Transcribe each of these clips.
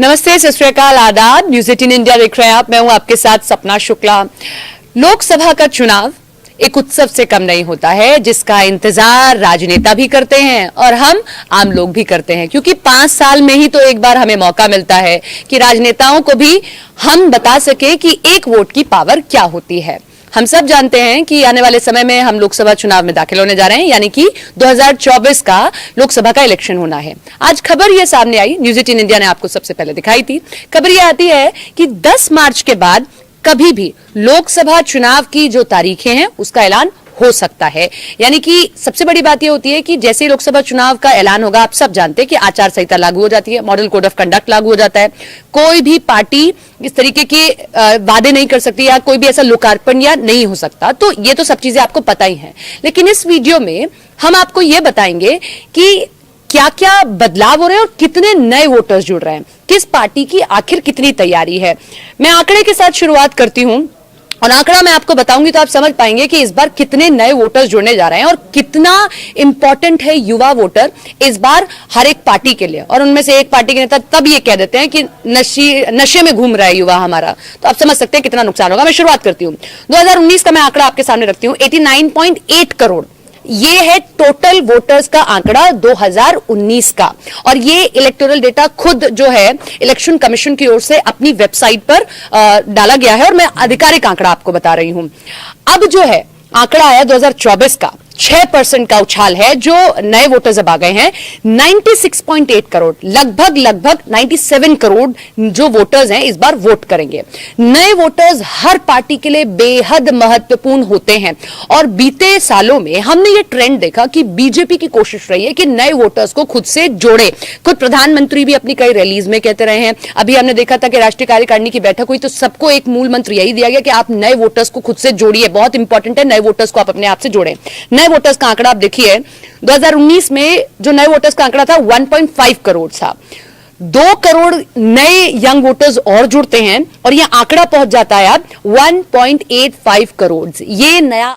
नमस्ते, सत श्री अकाल, आदाब। न्यूज 18 इंडिया देख रहे हैं आप। मैं हूं आपके साथ सपना शुक्ला। लोकसभा का चुनाव एक उत्सव से कम नहीं होता है, जिसका इंतजार राजनेता भी करते हैं और हम आम लोग भी करते हैं, क्योंकि 5 साल में ही तो एक बार हमें मौका मिलता है कि राजनेताओं को भी हम बता सके कि एक वोट की पावर क्या होती है। हम सब जानते हैं कि आने वाले समय में हम लोकसभा चुनाव में दाखिल होने जा रहे हैं, यानी कि 2024 का लोकसभा का इलेक्शन होना है। आज खबर यह सामने आई, न्यूज 18 इंडिया ने आपको सबसे पहले दिखाई थी। खबर यह आती है कि 10 मार्च के बाद कभी भी लोकसभा चुनाव की जो तारीखें हैं उसका ऐलान हो सकता है। यानी कि सबसे बड़ी बात यह होती है कि जैसे ही लोकसभा चुनाव का ऐलान होगा, आप सब जानते हैं कि आचार संहिता लागू हो जाती है, मॉडल कोड ऑफ कंडक्ट लागू हो जाता है। कोई भी पार्टी इस तरीके के वादे नहीं कर सकती या कोई भी ऐसा लोकार्पण या नहीं हो सकता। तो ये तो सब चीजें आपको पता ही है, लेकिन इस वीडियो में हम आपको यह बताएंगे कि क्या क्या बदलाव हो रहे हैं और कितने नए वोटर्स जुड़ रहे हैं, किस पार्टी की आखिर कितनी तैयारी है। मैं आंकड़े के साथ शुरुआत करती हूं और आंकड़ा मैं आपको बताऊंगी तो आप समझ पाएंगे कि इस बार कितने नए वोटर्स जुड़ने जा रहे हैं और कितना इंपॉर्टेंट है युवा वोटर इस बार हर एक पार्टी के लिए। और उनमें से एक पार्टी के नेता तब ये कह देते हैं कि नशे में घूम रहा है युवा हमारा, तो आप समझ सकते हैं कितना नुकसान होगा। मैं शुरुआत करती हूं, 2019 का मैं आंकड़ा आपके सामने रखती हूं। 89.8 करोड़ ये है टोटल वोटर्स का आंकड़ा 2019 का, और ये इलेक्टोरल डेटा खुद जो है इलेक्शन कमीशन की ओर से अपनी वेबसाइट पर डाला गया है और मैं आधिकारिक आंकड़ा आपको बता रही हूं। अब जो है आंकड़ा आया 2024 का, 6% का उछाल है, जो नए वोटर्स अब आ गए हैं। 96.8 करोड़, लगभग 97 करोड़ जो वोटर्स हैं इस बार वोट करेंगे। नए वोटर्स हर पार्टी के लिए बेहद महत्वपूर्ण होते हैं और बीते सालों में हमने ये ट्रेंड देखा कि बीजेपी की कोशिश रही है कि नए वोटर्स को खुद से जोड़े। खुद प्रधानमंत्री भी अपनी कई रैलीज में कहते रहे हैं। अभी हमने देखा था कि राष्ट्रीय कार्यकारिणी की बैठक हुई तो सबको एक मूल मंत्र यही दिया गया कि आप नए वोटर्स को खुद से जोड़िए, बहुत इंपॉर्टेंट है, नए वोटर्स को आप अपने आप से जोड़ें। नए वोटर्स का आंकड़ा आप देखिए, 2019 में जो नए वोटर्स का आंकड़ा था 1.5 करोड़ था। 2 करोड़ नए यंग वोटर्स और जुड़ते हैं और यह आंकड़ा पहुंच जाता है अब 1.85 करोड़। ये नया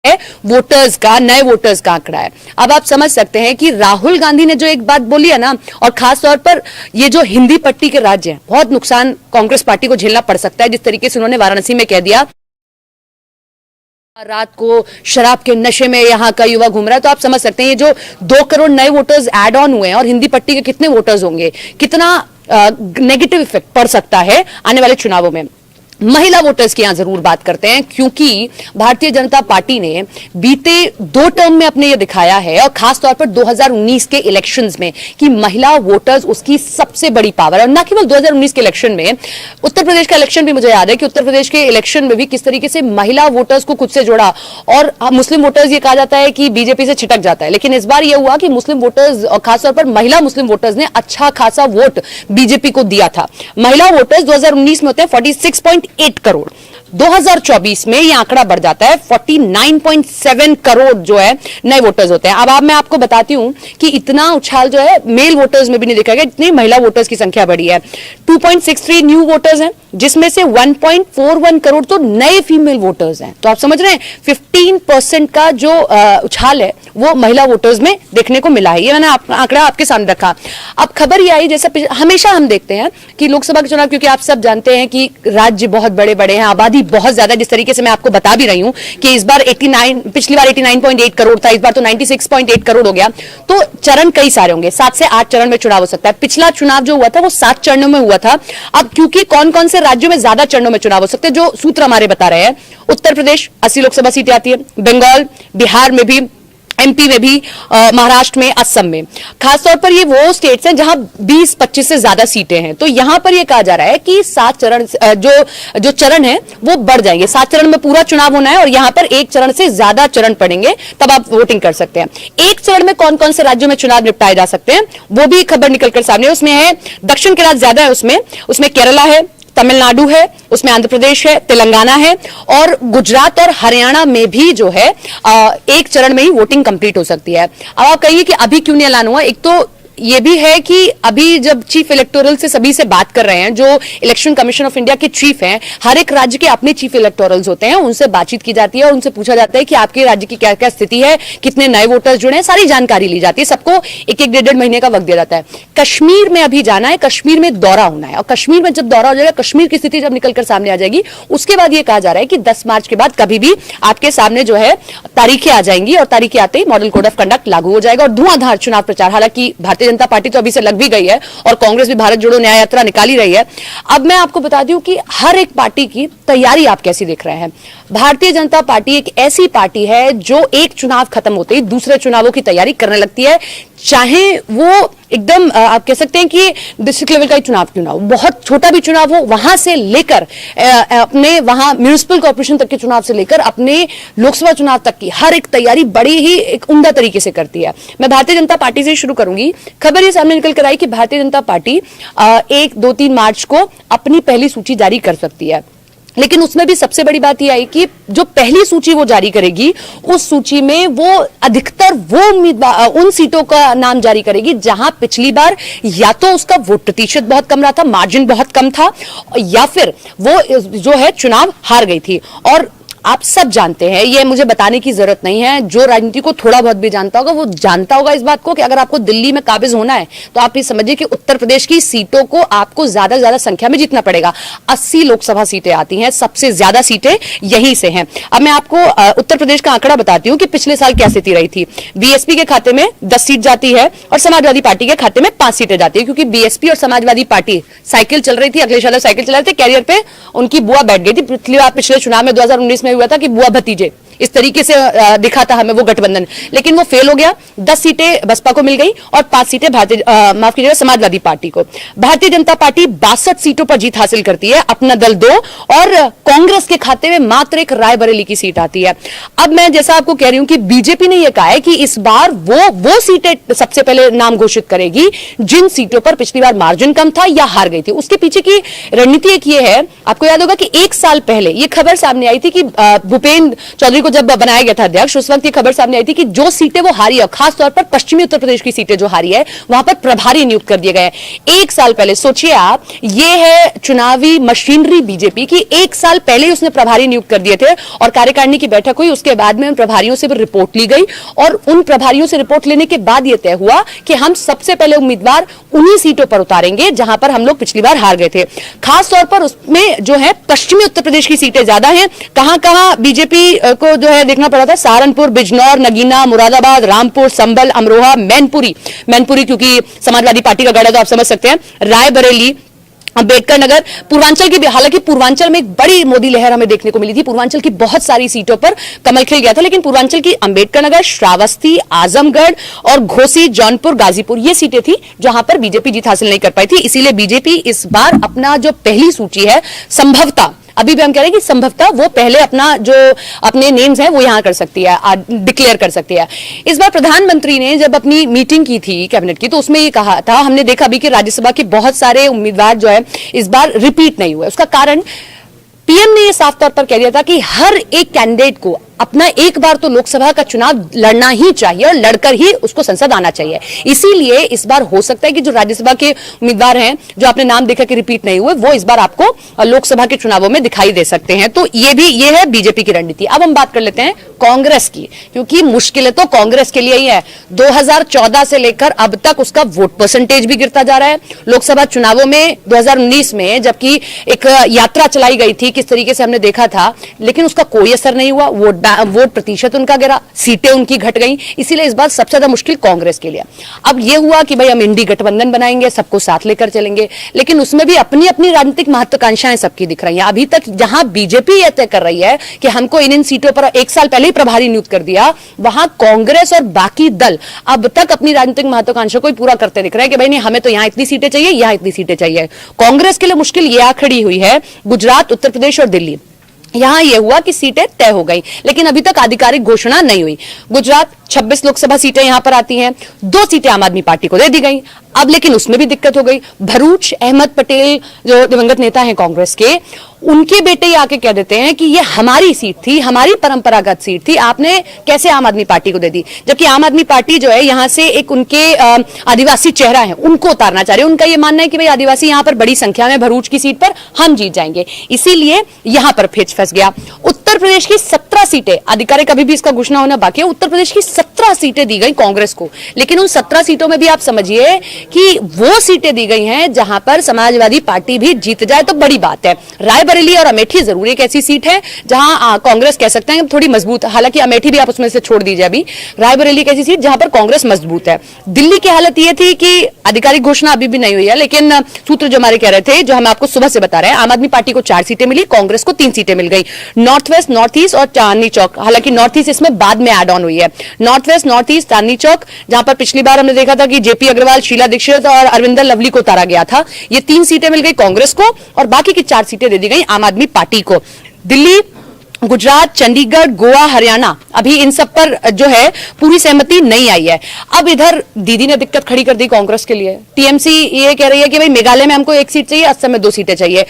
है वोटर्स का, नए वोटर्स का आंकड़ा है। अब आप समझ सकते हैं कि राहुल गांधी ने जो एक बात बोली है ना, और खास तौर पर ये जो हिंदी पट्टी के राज्य हैं, बहुत नुकसान कांग्रेस पार्टी को झेलना पड़ सकता है। जिस तरीके से उन्होंने वाराणसी में कह दिया रात को शराब के नशे में यहां का युवा घूम रहा है, तो आप समझ सकते हैं ये जो 2 करोड़ नए वोटर्स ऐड ऑन हुए हैं और हिंदी पट्टी के कितने वोटर्स होंगे, कितना नेगेटिव इफेक्ट पड़ सकता है आने वाले चुनावों में। महिला वोटर्स की यहां जरूर बात करते हैं, क्योंकि भारतीय जनता पार्टी ने बीते 2 टर्म में अपने ये दिखाया है और खासतौर पर 2019 के इलेक्शंस में कि महिला वोटर्स उसकी सबसे बड़ी पावर है। और न केवल 2019 के इलेक्शन में, उत्तर प्रदेश का इलेक्शन भी मुझे याद है कि उत्तर प्रदेश के इलेक्शन में भी किस तरीके से महिला वोटर्स को खुद से जोड़ा। और मुस्लिम वोटर्स, ये कहा जाता है कि बीजेपी से छिटक जाता है, लेकिन इस बार यह हुआ कि मुस्लिम वोटर्स और खासतौर पर महिला मुस्लिम वोटर्स ने अच्छा खासा वोट बीजेपी को दिया था। महिला वोटर्स 2019 में होते हैं 46.8 करोड़, 2024 में यह आंकड़ा बढ़ जाता है 49.7 करोड़ जो है नए वोटर्स होते हैं। अब मैं आपको बताती हूं कि इतना उछाल जो है मेल वोटर्स में भी नहीं देखा गया, इतनी महिला वोटर्स की संख्या बढ़ी है। 2.63 न्यू वोटर्स हैं, जिसमें से 1.41 करोड़ तो नए फीमेल वोटर्स हैं। तो आप समझ रहे हैं 15% का जो उछाल है वो महिला वोटर्स में देखने को मिला है। ये मैंने आंकड़ा आपके सामने रखा। अब खबर ये आई, जैसा हमेशा हम देखते हैं कि लोकसभा के चुनाव, क्योंकि आप सब जानते हैं कि राज्य बहुत बड़े बड़े हैं, आबादी बहुत ज्यादा, जिस तरीके से मैं आपको बता भी रही हूं कि इस बार पिछली बार 89.8 करोड़ था, इस बार तो 96.8 करोड़ हो गया। तो चरण कई सारे होंगे, 7 से 8 चरण में चुनाव हो सकता है। पिछला चुनाव जो हुआ था वो 7 चरणों में हुआ था। अब क्योंकि कौन कौन से राज्यों में ज्यादा चरणों में चुनाव हो सकते हैं, जो सूत्र हमारे बता रहे हैं, उत्तर प्रदेश 80 लोकसभा सीटें आती है, बंगाल, बिहार में भी, एमपी में भी, महाराष्ट्र में, असम में। खासतौर पर ये वो स्टेट्स हैं जहां 20-25 से ज्यादा सीटें हैं। तो यहां पर ये कहा जा रहा है कि 7 चरण जो चरण है वो बढ़ जाएंगे। 7 चरण में पूरा चुनाव होना है और यहां पर 1 चरण से ज्यादा चरण पड़ेंगे, तब आप वोटिंग कर सकते हैं। 1 चरण में कौन कौन से राज्यों में चुनाव निपटाए जा सकते हैं वो भी खबर निकलकर सामने। उसमें है दक्षिण के राज्य ज्यादा है, उसमें केरला है, तमिलनाडु है, उसमें आंध्र प्रदेश है, तेलंगाना है, और गुजरात और हरियाणा में भी जो है 1 चरण में ही वोटिंग कंप्लीट हो सकती है। अब आप कहिए कि अभी क्यों नहीं ऐलान हुआ। एक तो ये भी है कि अभी जब चीफ इलेक्टोरल से सभी से बात कर रहे हैं, जो इलेक्शन कमीशन ऑफ इंडिया के चीफ हैं, हर एक राज्य के अपने चीफ इलेक्टोरल्स होते हैं, उनसे बातचीत की जाती है और उनसे पूछा जाता है कि आपके राज्य की क्या क्या स्थिति है, कितने नए वोटर्स जुड़े हैं, सारी जानकारी ली जाती है। सबको एक एक डेढ़ महीने का वक्त दिया जाता है। कश्मीर में अभी जाना है, कश्मीर में दौरा होना है, और कश्मीर में जब दौरा हो जाएगा, कश्मीर की स्थिति जब निकलकर सामने आ जाएगी, उसके बाद ये कहा जा रहा है कि 10 मार्च के बाद कभी भी आपके सामने जो है तारीखें आ जाएंगी, और तारीखें आते ही मॉडल कोड ऑफ कंडक्ट लागू हो जाएगा और धुआंधार चुनाव प्रचार। हालांकि भारतीय जनता पार्टी तो अभी से लग भी गई है और कांग्रेस भी भारत जोड़ो न्याय यात्रा निकाली रही है। अब मैं आपको बता दूं कि हर एक पार्टी की तैयारी आप कैसी देख रहे हैं। भारतीय जनता पार्टी एक ऐसी पार्टी है जो एक चुनाव खत्म होते ही दूसरे चुनावों की तैयारी करने लगती है, चाहे वो एकदम आप कह सकते हैं कि डिस्ट्रिक्ट लेवल का चुनाव क्यों ना हो, बहुत छोटा भी चुनाव हो, वहां से लेकर अपने वहां म्यूनिसिपल कॉर्पोरेशन तक के चुनाव से लेकर अपने लोकसभा चुनाव तक की हर एक तैयारी बड़ी ही एक उम्दा तरीके से करती है। मैं भारतीय जनता पार्टी से शुरू करूंगी। खबर ये सामने निकल कर आई कि भारतीय जनता पार्टी 1, 2, 3 मार्च को अपनी पहली सूची जारी कर सकती है, लेकिन उसमें भी सबसे बड़ी बात यह आई कि जो पहली सूची वो जारी करेगी, उस सूची में वो अधिकतर वो उम्मीदवार उन सीटों का नाम जारी करेगी जहां पिछली बार या तो उसका वोट प्रतिशत बहुत कम रहा था, मार्जिन बहुत कम था, या फिर वो जो है चुनाव हार गई थी। और आप सब जानते हैं, ये मुझे बताने की जरूरत नहीं है, जो राजनीति को थोड़ा बहुत भी जानता होगा वो जानता होगा इस बात को कि अगर आपको दिल्ली में काबिज होना है तो आप ये समझिए कि उत्तर प्रदेश की सीटों को आपको ज्यादा ज्यादा संख्या में जीतना पड़ेगा। 80 लोकसभा सीटें आती हैं, सबसे ज्यादा सीटें यहीं से हैं। अब मैं आपको उत्तर प्रदेश का आंकड़ा बताती हूं कि पिछले साल क्या स्थिति रही थी। बीएसपी के खाते में 10 सीट जाती है और समाजवादी पार्टी के खाते में 5 सीटें जाती है, क्योंकि बीएसपी और समाजवादी पार्टी साइकिल चल रही थी, अखिलेश यादव साइकिल चला रहे थे, कैरियर पे उनकी बुआ बैठ गई थी। पिछले चुनाव में 2019 में हुआ था कि बुआ भतीजे, इस तरीके से दिखा था हमें वो गठबंधन, लेकिन वो फेल हो गया। 10 सीटें बसपा को मिल गई और 5 सीटें माफ कीजिएगा समाजवादी पार्टी को। भारतीय जनता पार्टी 62 सीटों पर जीत हासिल करती है, अपना दल 2, और कांग्रेस के खाते में मात्र एक रायबरेली की सीट आती है। अब मैं जैसा आपको कह रही हूं कि बीजेपी ने यह कहा है कि इस बार वो सीटें सबसे पहले नाम घोषित करेगी जिन सीटों पर पिछली बार मार्जिन कम था या हार गई थी। उसके पीछे की रणनीति एक ये है, आपको याद होगा कि 1 साल पहले ये खबर सामने आई थी कि भूपेंद्र चौधरी को जब बनाया गया था अध्यक्ष, उस वक्त ये खबर सामने आई थी कि जो सीटें वो हारी है, खासतौर पर पश्चिमी उत्तर प्रदेश की सीटें जो हारी है, वहां पर प्रभारी नियुक्त कर दिए गए। 1 साल पहले सोचिए आप, ये है चुनावी मशीनरी बीजेपी की। 1 साल पहले उसने प्रभारी नियुक्त कर दिए थे और कार्यकारिणी की बैठक हुई, उसके बाद में उन प्रभारियों से भी रिपोर्ट ली गई और उन प्रभारियों से रिपोर्ट लेने के बाद यह तय हुआ कि हम सबसे पहले उम्मीदवार उन्हीं सीटों पर उतारेंगे जहां पर हम लोग पिछली बार हार गए थे। खासतौर पर उसमें जो है पश्चिमी उत्तर प्रदेश की सीटें ज्यादा हैं। कहां कहां बीजेपी को जो है देखना पड़ा था, सहारनपुर, बिजनौर, नगीना, मुरादाबाद, रामपुर, संभल, अमरोहा, मैनपुरी क्योंकि समाजवादी पार्टी का गढ़ है तो आप समझ सकते हैं, रायबरेली, अंबेडकर नगर, पूर्वांचल की, हालांकि पूर्वांचल में एक बड़ी मोदी लहर हमें देखने को मिली थी। पूर्वांचल की बहुत सारी सीटों पर कमल खिल गया था, लेकिन पूर्वांचल की अंबेडकर नगर, श्रावस्ती, आजमगढ़ और घोसी, जौनपुर, गाजीपुर, ये सीटें थी जहां पर बीजेपी जीत हासिल नहीं कर पाई थी। इसीलिए बीजेपी इस बार अपना जो पहली सूची है, संभवतः अभी भी हम कह रहे हैं कि संभवतः वो पहले अपना जो अपने नेम्स हैं वो यहां कर सकती है, डिक्लेयर कर सकती है। इस बार प्रधानमंत्री ने जब अपनी मीटिंग की थी कैबिनेट की, तो उसमें ये कहा था, हमने देखा भी कि राज्यसभा के बहुत सारे उम्मीदवार जो है इस बार रिपीट नहीं हुए। उसका कारण पीएम ने यह साफ तौर पर कह दिया था कि हर एक कैंडिडेट को अपना एक बार तो लोकसभा का चुनाव लड़ना ही चाहिए और लड़कर ही उसको संसद आना चाहिए। इसीलिए इस बार हो सकता है कि जो राज्यसभा के उम्मीदवार हैं, जो आपने नाम देखा कि रिपीट नहीं हुए, वो इस बार आपको लोकसभा के चुनावों में दिखाई दे सकते हैं। तो ये है बीजेपी की रणनीति। अब हम बात कर लेते हैं कांग्रेस की, क्योंकि मुश्किलें तो कांग्रेस के लिए ही है। 2014 से लेकर अब तक उसका वोट परसेंटेज भी गिरता जा रहा है। लोकसभा चुनावों में 2019 में जबकि एक यात्रा चलाई गई थी, किस तरीके से हमने देखा था, लेकिन उसका कोई असर नहीं हुआ। वोट प्रतिशत उनका गिरा, सीटें उनकी घट गई। इसीलिए इस बार सबसे ज्यादा मुश्किल कांग्रेस के लिए। अब यह हुआ कि भाई हम इंडी गठबंधन बनाएंगे, सबको साथ लेकर चलेंगे, लेकिन उसमें भी अपनी अपनी राजनीतिक महत्वाकांक्षाएं सबकी दिख रही हैं। अभी तक जहां बीजेपी यह तय कर रही है कि हमको इन सीटों पर 1 साल पहले ही प्रभारी नियुक्त कर दिया, वहां कांग्रेस और बाकी दल अब तक अपनी राजनीतिक महत्वाकांक्षा को पूरा करते दिख रहे हैं कि भाई नहीं, हमें तो यहां इतनी सीटें चाहिए, यहां इतनी सीटें चाहिए। कांग्रेस के लिए मुश्किल यह आ खड़ी हुई है गुजरात, उत्तर प्रदेश और दिल्ली। यहां यह हुआ कि सीटें तय हो गई, लेकिन अभी तक आधिकारिक घोषणा नहीं हुई। गुजरात 26 लोकसभा सीटें यहां पर आती हैं, 2 सीटें आम आदमी पार्टी को दे दी गई। अब लेकिन उसमें भी दिक्कत हो गई। भरूच, अहमद पटेल जो दिवंगत नेता हैं कांग्रेस के, उनके बेटे ही आके कह देते हैं कि ये हमारी सीट थी, हमारी परंपरागत सीट थी, आपने कैसे आम आदमी पार्टी को दे दी। जबकि आम आदमी पार्टी जो है यहां से एक उनके आदिवासी चेहरा है उनको उतारना चाह रहे हैं। उनका ये मानना है कि भाई आदिवासी यहां पर बड़ी संख्या में भरूच की सीट पर हम जीत जाएंगे, इसीलिए यहां पर पेच फंस गया। उत्तर प्रदेश की 17 सीटें, आधिकारिक अभी भी इसका घोषणा होना बाकी है, उत्तर प्रदेश की 17 सीटें दी गई कांग्रेस को, लेकिन उन 17 सीटों में भी आप समझिए कि वो सीटें दी गई हैं जहां पर समाजवादी पार्टी भी जीत जाए तो बड़ी बात है। रायबरेली और अमेठी जरूर एक ऐसी सीट है जहां कांग्रेस कह सकते हैं थोड़ी मजबूत, हालांकि अमेठी भी आप उसमें से छोड़ दीजिए, अभी रायबरेली एक ऐसी सीट जहां पर कांग्रेस मजबूत है। दिल्ली की हालत यह थी कि आधिकारिक घोषणा अभी भी नहीं हुई है, लेकिन सूत्र जो हमारे कह रहे थे, जो हम आपको सुबह से बता रहे हैं, आम आदमी पार्टी को 4 सीटें मिली, कांग्रेस को 3 सीटें मिल गई। नॉर्थ वेस्ट, नॉर्थ ईस्ट और चांदनी चौक, हालांकि नॉर्थ ईस्ट इसमें बाद में ऐड ऑन हुई है। North west, north east, Chandni Chowk, जहां पर पिछली बार हमने देखा था कि जेपी अग्रवाल, शीला दीक्षित और अरविंदर लवली को उतारा गया था, ये 3 सीटें मिल गई कांग्रेस को और बाकी की 4 सीटें दे दी गई आम आदमी पार्टी को। दिल्ली, गुजरात, चंडीगढ़, गोवा, हरियाणा, अभी इन सब पर जो है पूरी सहमति नहीं आई है। अब इधर दीदी ने दिक्कत खड़ी कर दी कांग्रेस के लिए। टीएमसी ये कह रही है कि भाई मेघालय में हमको 1 सीट चाहिए, असम में 2 सीटें चाहिए।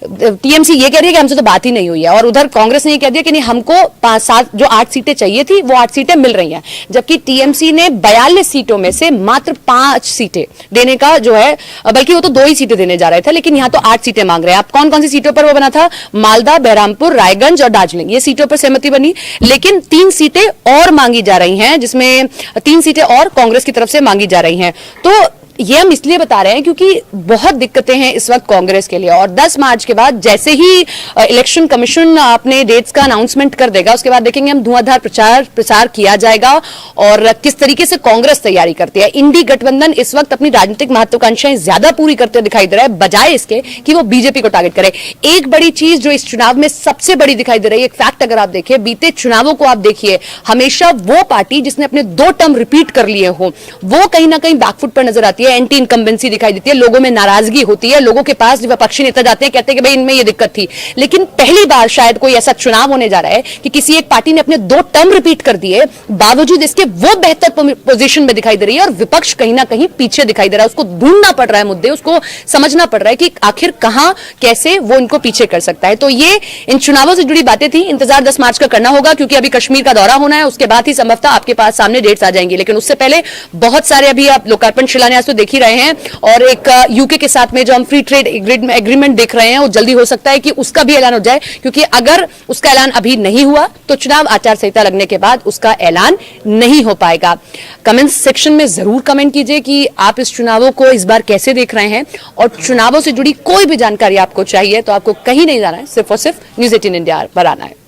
टीएमसी ये कह रही है कि हमसे तो बात ही नहीं हुई है, और उधर कांग्रेस ने ये कह दिया कि नहीं, हमको 5-7 जो 8 सीटें चाहिए थी वो 8 सीटें मिल रही हैं। जबकि टीएमसी ने 42 सीटों में से मात्र 5 सीटें देने का जो है, बल्कि वो तो 2 ही सीटें देने जा रहे थे, लेकिन यहां तो 8 सीटें मांग रहे हैं। आप कौन कौन सी सीटों पर वो बना था? मालदा, बहरामपुर, रायगंज और दार्जिलिंग, ये सीटों पर सहमति बनी, लेकिन 3 सीटें और मांगी जा रही हैं, जिसमें 3 सीटें और कांग्रेस की तरफ से मांगी जा रही हैं। तो ये हम इसलिए बता रहे हैं क्योंकि बहुत दिक्कतें हैं इस वक्त कांग्रेस के लिए, और 10 मार्च के बाद जैसे ही इलेक्शन कमीशन अपने डेट्स का अनाउंसमेंट कर देगा, उसके बाद देखेंगे हम धुआंधार प्रचार किया जाएगा और किस तरीके से कांग्रेस तैयारी करती है। इंडी गठबंधन इस वक्त अपनी राजनीतिक महत्वाकांक्षाएं ज्यादा पूरी करते दिखाई दे रहा है, बजाय इसके कि वो बीजेपी को टारगेट करे। एक बड़ी चीज जो इस चुनाव में सबसे बड़ी दिखाई दे रही है, एक फैक्ट अगर आप देखिए, बीते चुनावों को आप देखिए, हमेशा वो पार्टी जिसने अपने 2 टर्म रिपीट कर लिए हो वो कहीं ना कहीं बैकफुट पर नजर आती है, एंटी इनकम्बेंसी दिखाई देती है, लोगों में नाराजगी होती है, लोगों के पास विपक्षी नेता जाते हैं, कहते हैं कि भाई इनमें ये दिक्कत थी। लेकिन पहली बार शायद कोई ऐसा चुनाव होने जा रहा है कि किसी एक पार्टी ने अपने 2 टर्म रिपीट कर दिए, बावजूद इसके वो बेहतर पोजीशन में दिखाई दे रही है और विपक्ष कहीं ना कहीं पीछे दिखाई दे रहा है। उसको ढूंढना पड़ रहा है मुद्दे, उसको समझना पड़ रहा है कि आखिर कहां कैसे वो इनको पीछे कर सकता है। तो ये इन चुनावों से जुड़ी बातें थी। इंतजार 10 मार्च का करना होगा, क्योंकि अभी कश्मीर का दौरा होना है, उसके बाद ही संभवतः आपके पास सामने डेट्स आ जाएंगी। लेकिन उससे पहले बहुत सारे अभी आप लोकार्पण शिलान्यास तो देख ही रहे हैं, और एक यूके के साथ में जो हम फ्री ट्रेड एग्रीमेंट देख रहे हैं, वो जल्दी हो सकता है कि उसका भी ऐलान हो जाए, क्योंकि अगर उसका ऐलान अभी नहीं हुआ तो चुनाव आचार संहिता लगने के बाद उसका ऐलान नहीं हो पाएगा। कमेंट सेक्शन में जरूर कमेंट कीजिए कि आप इस चुनावों को इस बार कैसे देख रहे हैं, और चुनावों से जुड़ी कोई भी जानकारी आपको चाहिए तो आपको कहीं नहीं जाना है, सिर्फ और सिर्फ न्यूज़ 18 इंडिया पर आना है।